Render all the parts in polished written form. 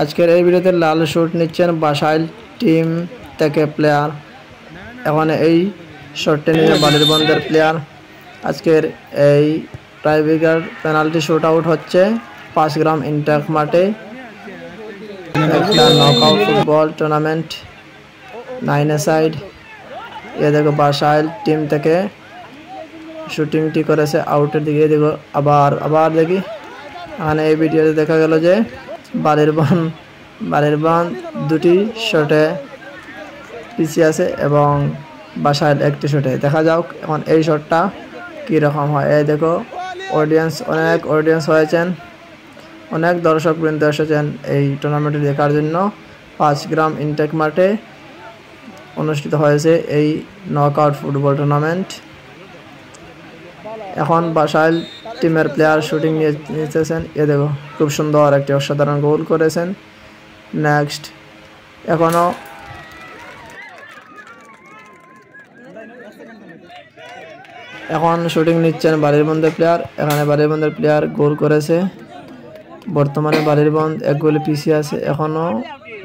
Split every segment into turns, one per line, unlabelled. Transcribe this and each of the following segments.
আজকের এই ভিডিওতে লাল শুট নিচ্ছেন বাসাইল টিম থেকে প্লেয়ার। এখন এই শটটি নিয়ে বালিরবন্দের প্লেয়ার। আজকের এই টাইব্রেকার পেনাল্টি শুট আউট হচ্ছে 5 গ্রাম ইনটেক মাঠে একটা নকআউট ফুটবল টুর্নামেন্ট 9 সাইড। এ দেখো বাসাইল টিম থেকে শুটিংটি করেছে আউটের দিকে। দেখো আবার দেখি এখানে এই ভিডিওতে দেখা গেল যে বালিরবন দুটি শটে পিছিয়ে আছে এবং বাসাইল একটি শটে। দেখা যাক এখন এই শটটা কি রকম হয়। এই দেখো অনেক অডিয়েন্স হয়েছেন, অনেক দর্শক বৃন্দ এসেছেন এই টুর্নামেন্টটি দেখার জন্য। 5 গ্রাম ইনটেক মাঠে অনুষ্ঠিত হয়েছে এই নকআউট ফুটবল টুর্নামেন্ট। এখন বাসাইল টিমের প্লেয়ার শুটিং নিতেছেন। এ দেখো খুব সুন্দর একটি অসাধারণ গোল করেছেন। নেক্সট এখন শুটিং নিচ্ছেন বালিরবন্দের প্লেয়ার। এখানে বালিরবন্দের প্লেয়ার গোল করেছে। বর্তমানে বালিরবন্দ 1 গোলে পিছিয়ে আছে। এখনও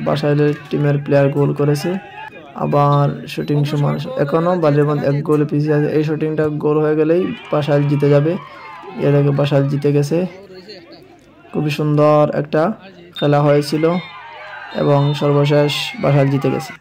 বাসাইলের টিমের প্লেয়ার গোল করেছে। আবার শুটিং সমান, এখনও বালিরবন্দ 1 গোলে পিছিয়ে আছে। এই শুটিংটা গোল হয়ে গেলেই বাসাইল জিতে যাবে। এ দেখে বাসাইল জিতে গেছে। খুবই সুন্দর একটা খেলা হয়েছিল এবং সর্বশেষ বাসাইল জিতে গেছে।